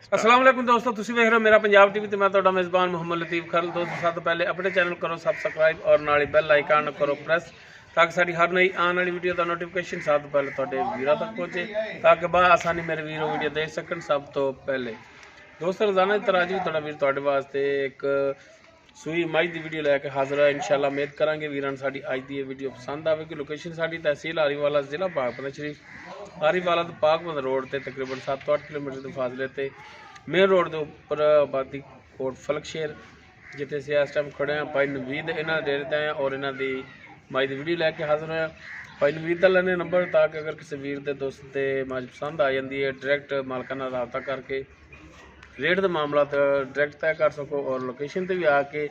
अस्सलाम वालेकुम दोस्तों, तुसीं वेख रहे हो मेरा पंजाब टीवी ते मैं तुहाडा मेज़बान मोहम्मद लतीफ़ खरल। दोस्तों सब तो पहले अपने चैनल करो सबसक्राइब और नाल बैल आइकन करो प्रेस ताकि साडी हर नई आने वाली वीडियो का नोटिफिकेशन सब तो पहले तुहाडे वीरां तक पहुँचे ताकि आसानी मेरे वीरों वीडियो देख सकन। सब तो पहले दोस्तों रोज़ाना की तरह जी तुहाडा वीर तुहाडे वास्ते एक सूई मई की वीडियो लैके हाजिर है। इंशाअल्लाह उम्मीद करांगे वीरां साडी अज की वीडियो पसंद आएगी। लोकेशन साडी तहसील आरीवाला जिला पाकपन शरीफ आरीवाला तो पाकपन रोड से तकरीबन 7-8 किलोमीटर के फासले ते मेन रोड के उपर आबादी कोट फलकशेर जिते अस इस टाइम खड़े हैं। भाई नवीद इन्होंने डेरे ते हैं और इन्हों की माई की वीडियो लैके हाजिर होया। भाई नवीद का लेने नंबर ताकि अगर किसी वीर के दोस्त के मज पसंद आ जाती है डायरैक्ट मालका नाल राबता करके रेट का मामला तो डायरैक्ट तय कर सको और लोकेशन पर भी आके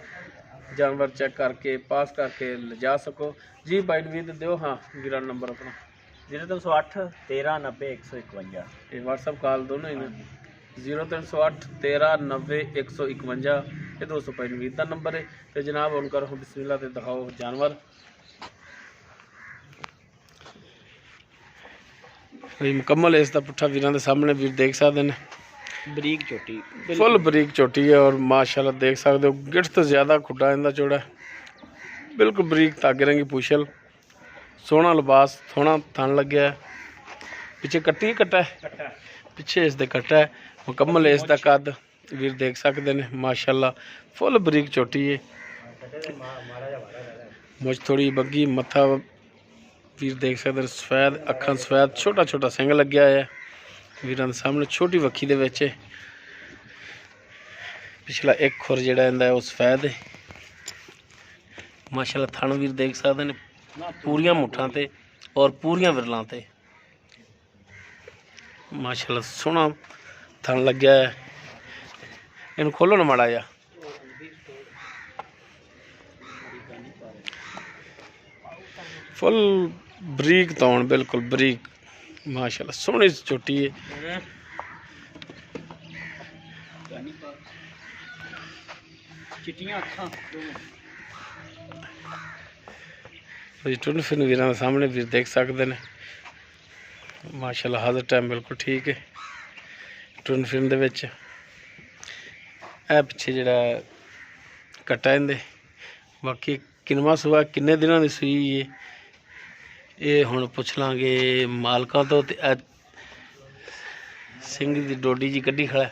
जानवर चेक करके पास करके ले जा सको। जी भाई नवीद दो हाँ वीर नंबर अपना 0308 13 90 151। ये व्हाट्सअप कॉल दोनों ही ने 0308 13 90 151। ये दोस्तों भाई नवीद का नंबर है। तो जनाब उन करो बिस्मिल्लाह ते दिखाओ जानवर। मुकम्मल इसका पुट्ठा वीरां दे सामने वीर देख सकते हैं। बरीक चोटी फुल बरीक चोटी है और माशाल्लाह देख सकते हो गिट्ठ तो ज़्यादा खुटा इनका चौड़ा है। बिल्कुल बरीक धागे रंगी पूछल सोहना लिबास सोहना थन लग्या है। पिछे कट्टी ही कट्टा है पिछे इसके कट्टा है। मुकम्मल इसका कद वीर देख सकते हैं माशाल्लाह फुल बरीक चोटी है। मुझ थोड़ी बग्गी मत्था वीर देख सकते हैं। सफेद अखां सफेद छोटा छोटा सिंग लग्या है वीरां दे सामने छोटी वक्खी दे विच। पिछला एक खुर जिहड़ा इहदा है वो सफेद है माशाल्लाह। थन वीर देख सकते हैं पूरियां मुठां ते और पूरियां विरलां ते माशाल्लाह सोहना थन लग्या है। इन्हूं खोलो ना माड़ा जा। फुल बरीक तौण बिल्कुल बरीक माशाल्लाह सोहनी चोटी है। चिट्टियां अखां टुन फिर वीरां दे सामने वीर देख सकते हैं माशाल्लाह हर टाइम बिल्कुल ठीक है। टुन फिन दे विच ए पिछे जिहड़ा कट्टा इंदे बाकी किनवा सुआ किन्ने दिनों की सूई है ये हुण पुछ लांगे मालका तो। सिंह दी डोडी जी कड्डी खड़ा है।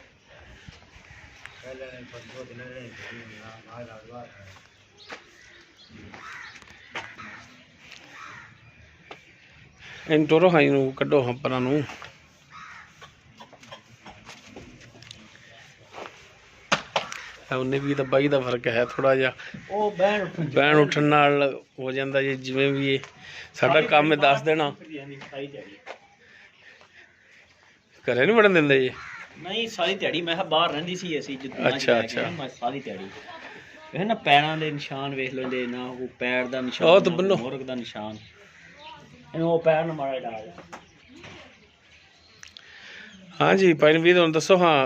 इन टोरो हाँ इनू कड्डो हाँ परां नूं। उन्हें भी तो बाई का फर्क है थोड़ा जा बहन उठन नाल हो जाता जी जिमें भी साडा काम है दस देना घरे नहीं वड़न देंदे जी। नहीं सारी दिहाड़ी मैं बाहर रहिंदी सी असीं जिद्दां अच्छा अच्छा मैं सारी दिहाड़ी वे ना पैरां दे निशान वेख लेंदे ना वो पैर दा निशान ओ तो बन्नो मुर्ग दा निशान इन्हूं वो पैर न माड़ा डाल। हाँ जी भाई नवीद हुण दसो हाँ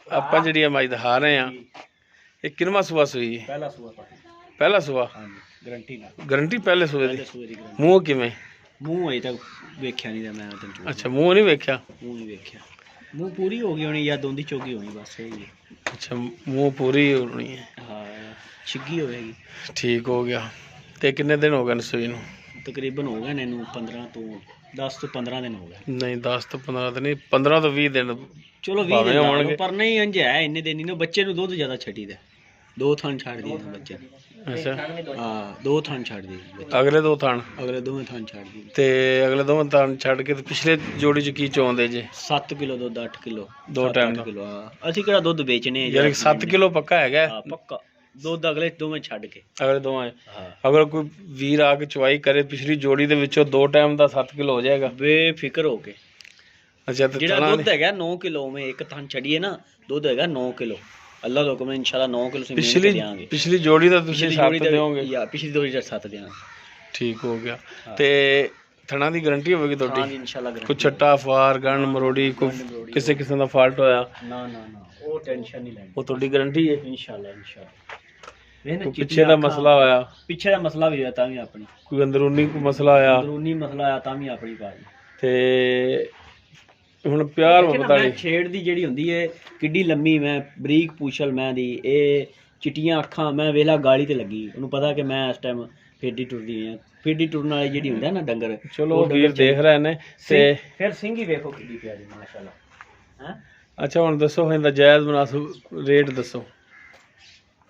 आपां जिहड़ी मज दिखा रहे हैं ये किनवा सुआ सूई है? पहला सुआ पहला सुआ गारंटी ना गारंटी पहले सुए दी। गारंटी मूँह किवें मूँह अजे तक वेख्या नहीं मैं तैनूं अच्छा मूँह नहीं वेख्या मूँह नहीं वेख्या मूँह पूरी हो गई होनी या दोंदी चौगी होनी बस यही है। अच्छा मूँह पूरी होनी है हाँ छिग्गी होएगी ठीक हो गया। तो कितने दिन हो गए सूई नूं? तकरीबन हो गए इन्हूं 10 तो 15 दिन हो गए। नहीं 10 तो 15 दिन नहीं 15 तो 20 दिन चलो 20 दिन ला लो पर नहीं इंज है इन्ने दिन नहीं बच्चे नूं दुध ज़्यादा छड्डी दे दो थन छड़ दी बच्चे अच्छा हाँ दो थन छड़ दी अगले दो थान अगले दोवें थन छड़ दी ते अगले दो थान छड़ के पिछले जोड़ी च की चोंदे जे 7 किलो दुध 8 किलो दो टाइम दा किलो हाँ ਅਸੀਂ ਕਿਹੜਾ ਦੁੱਧ ਵੇਚਨੇ ਆ यानी 7 किलो पक्का है हाँ पक्का दुध अगले दोवें ਛੱਡ के अगले दो हाँ अगर कोई वीर आके चुवाई करे पिछली जोड़ी दे विचों दो टाइम दा 7 किलो हो जाएगा बेफिक्र हो के। अच्छा तो ਜਿਹੜਾ ਦੁੱਧ ਹੈਗਾ 9 ਕਿਲੋ में एक थन ਛੜੀਏ ਨਾ ਦੁੱਧ ਹੈਗਾ 9 ਕਿਲੋ अल्लाह के हुक्म इंशाल्लाह 9 किलो से पिछली देंगे। पिछली जोड़ी दा तुसीं 7 दोगे या पिछली जोड़ी का 7 देना ठीक हो गया। ते थना दी गारंटी होगी हाँ ਤੁਹਾਡੀ इंशाल्लाह कुछ छट्टा फार गन मरोड़ी कोई किसी किस्म दा फाल्ट होया ना ना ना वो टेंशन नहीं लेनी वो ਤੁਹਾਡੀ गारंटी है इंशाल्लाह। कोई पिछे दा मसला होया पिछे दा मसला भी होया तां भी अपनी कोई अंदरूनी कोई मसला होया अंदरूनी मसला आया तां भी अपनी बात ते ਹੁਣ ਪਿਆਰ ਦੇਖੇ ਨਾ, ਮੁਹੱਬਤ ਵਾਲੀ ਮੈਂ ਛੇੜ ਦੀ ਜਿਹੜੀ ਹੁੰਦੀ ਹੈ ਕਿੱਡੀ ਲੰਮੀ, ਮੈਂ ਬਰੀਕ ਪੂਛਲ ਮੈਂ ਦੀ, ਇਹ ਚਿੱਟੀਆਂ ਅੱਖਾਂ, ਮੈਂ ਵੇਲਾ ਗਾਲੀ ਤੇ ਲੱਗੀ, ਉਹਨੂੰ ਪਤਾ ਕਿ ਮੈਂ ਇਸ ਟਾਈਮ ਫੇਡੀ ਟੁਰਦੀ ਆ। ਫੇਡੀ ਟੁਰਨ ਵਾਲੀ ਜਿਹੜੀ ਹੁੰਦਾ ਨਾ ਡੰਗਰ, ਚਲੋ ਉਹ ਵੀਰ ਡੰਗਰ ਦੇਖ ਰਹੇ ਨੇ ਤੇ ਫਿਰ ਸਿੰਘ ਹੀ ਵੇਖੋ ਕਿੱਡੀ ਪਿਆਰੀ ਮਾਸ਼ਾਅੱਲਾ ਹੈ। ਅੱਛਾ ਹੁਣ ਦੱਸੋ ਇਹਦਾ ਜਾਇਜ਼ ਮੁਨਾਸਬ ਰੇਟ ਦੱਸੋ।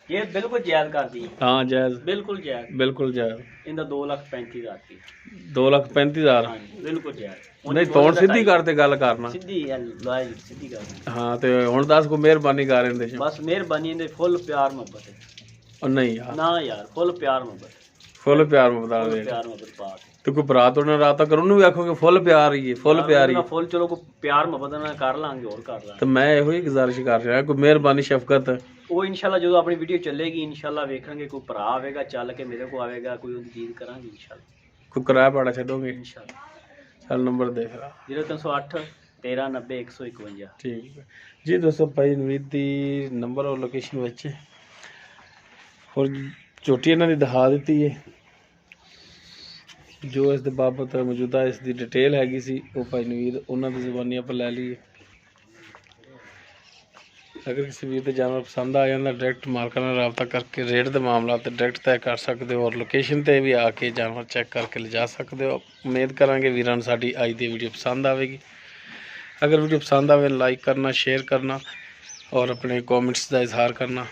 ਇਹ ਬਿਲਕੁਲ ਜਾਇਜ਼ ਕਰਦੀ ਹੈ, ਹਾਂ ਜਾਇਜ਼, ਬਿਲਕੁਲ ਜਾਇਜ਼। ਬਿਲਕੁਲ ਜਾਇਜ਼। ਇਹਦਾ 2,35,000 ਦੀ, 2,35,000। ਹਾਂਜੀ ਬਿਲਕੁਲ ਜਾਇਜ਼। ਨਹੀਂ ਤੋੜ ਸਿੱਧੀ ਕਰਦੇ ਗੱਲ ਕਰਨਾ। ਸਿੱਧੀ ਲਾਈ ਸਿੱਧੀ ਗੱਲ। ਹਾਂ ਤੇ ਹੁਣ ਦੱਸ ਕੋ ਮਿਹਰਬਾਨੀ ਕਰ ਇਹਦੇ ਚ। ਬਸ ਮਿਹਰਬਾਨੀ, ਇਹਦੇ ਫੁੱਲ ਪਿਆਰ ਮੁਹੱਬਤ ਹੈ। ਉਹ ਨਹੀਂ ਯਾਰ ਨਾ ਯਾਰ, ਫੁੱਲ ਪਿਆਰ ਮੁਹੱਬਤ, ਫੁੱਲ ਪਿਆਰ ਮੁਹੱਬਤ ਫੁੱਲ ਵਾਲੇ ਪਿਆਰ ਮੁਹੱਬਤ ਪਾ ਕੇ। ਤੇ ਕੋਈ ਭਰਾ ਨਾਲ ਰਾਤ ਤੱਕ ਉਹਨੂੰ ਵੀ ਆਖੋਗੇ ਫੁੱਲ ਪਿਆਰ ਹੀ ਹੈ, ਫੁੱਲ ਪਿਆਰ ਹੀ ਹੈ। ਫੁੱਲ ਚਲੋ ਕੋਈ ਪਿਆਰ ਮੁਹੱਬਤ ਨਾਲ ਕਰ ਲਾਂਗੇ, ਹੋਰ ਕਰ ਲਾਂਗੇ। ਤੇ ਮੈਂ ਇਹੋ ਹੀ ਗੁਜ਼ਾਰਿਸ਼ ਕਰ ਰਿਹਾ ਕੋਈ ਮਿਹਰਬਾਨੀ ਸ਼ਫਕਤ। ਉਹ ਇਨਸ਼ਾਅੱਲਾ ਜਦੋਂ ਆਪਣੀ ਵੀਡੀਓ ਚੱਲੇਗੀ ਇਨਸ਼ਾਅੱਲਾ ਵੇਖਾਂਗੇ, ਕੋਈ ਭਰਾ ਆਵੇਗਾ ਚੱਲ ਕੇ ਮੇਰੇ ਕੋਲ ਆਵੇਗਾ, ਕੋਈ ਉਹਦੀ ਦੀਦ ਕਰਾਂਗੇ ਇਨਸ਼ਾਅੱਲਾ। ਕੋਈ ਕਿਰਾਇਆ ਭਾੜਾ ਛੱਡੋਗੇ ਇਨਸ਼ਾਅੱਲਾ। ਚੱਲ ਨੰਬਰ ਦੇਖ ਲਾ 0308 1390 151। ਠੀਕ ਹੈ ਜੀ ਦੋਸਤੋ, ਭਾਈ ਨਵੀਦ ਦੀ ਨੰਬਰ ਔਰ ਲੋਕੇਸ਼ਨ ਵਿੱਚ ਹੋਰ ਝੋਟੀ ਇਹਨਾਂ ਦੀ ਦਿਖਾ ਦਿੱਤੀ ਹੈ। ਜੋ ਇਸ ਦੇ ਬਾਬਤ ਮੌਜੂਦਾ ਇਸ ਦੀ ਡਿਟੇਲ ਹੈਗੀ ਸੀ ਉਹ ਭਾਈ ਨਵੀਦ ਉਹਨਾਂ ਦੀ ਜ਼ੁਬਾਨੀ ਆਪਾਂ ਲੈ ਲਈਏ। ਅਗਰ ਕਿਸੇ ਵੀਰ ਦੇ ਜਾਨਵਰ ਪਸੰਦ ਆ ਜਾਂਦਾ ਡਾਇਰੈਕਟ ਮਾਲਕਾਂ ਨਾਲ ਰਾਬਤਾ ਕਰਕੇ ਰੇਟ ਦੇ ਮਾਮਲਾ ਤੇ ਡਾਇਰੈਕਟ ਤੈਅ ਕਰ ਸਕਦੇ ਹੋ, ਔਰ ਲੋਕੇਸ਼ਨ ਤੇ ਵੀ ਆ ਕੇ ਜਾਨਵਰ ਚੈੱਕ ਕਰਕੇ ਲਿਜਾ ਸਕਦੇ ਹੋ। ਉਮੀਦ ਕਰਾਂਗੇ ਵੀਰਾਂ ਨੂੰ ਸਾਡੀ ਅੱਜ ਦੀ ਵੀਡੀਓ ਪਸੰਦ ਆਵੇਗੀ। ਅਗਰ ਵੀਡੀਓ ਪਸੰਦ ਆਵੇ ਲਾਈਕ ਕਰਨਾ, ਸ਼ੇਅਰ ਕਰਨਾ ਔਰ ਆਪਣੇ ਕਮੈਂਟਸ ਦਾ ਇਜ਼ਹਾਰ ਕਰਨਾ।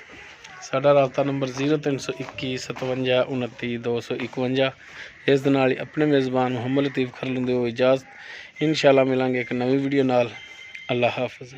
ਸਾਡਾ ਰਾਬਤਾ ਨੰਬਰ 0321 57 29 251। ਇਸ ਦੇ ਨਾਲ ਹੀ ਆਪਣੇ ਮੇਜ਼ਬਾਨ ਮੁਹੰਮਦ ਲਤੀਫ ਖਰਲ ਨੂੰ ਦਿਓ ਇਜਾਜ਼ਤ। ਇਨਸ਼ਾਅੱਲਾ ਮਿਲਾਂਗੇ ਇੱਕ ਨਵੀਂ ਵੀਡੀਓ ਨਾਲ। ਅੱਲਾ ਹਾਫਿਜ਼।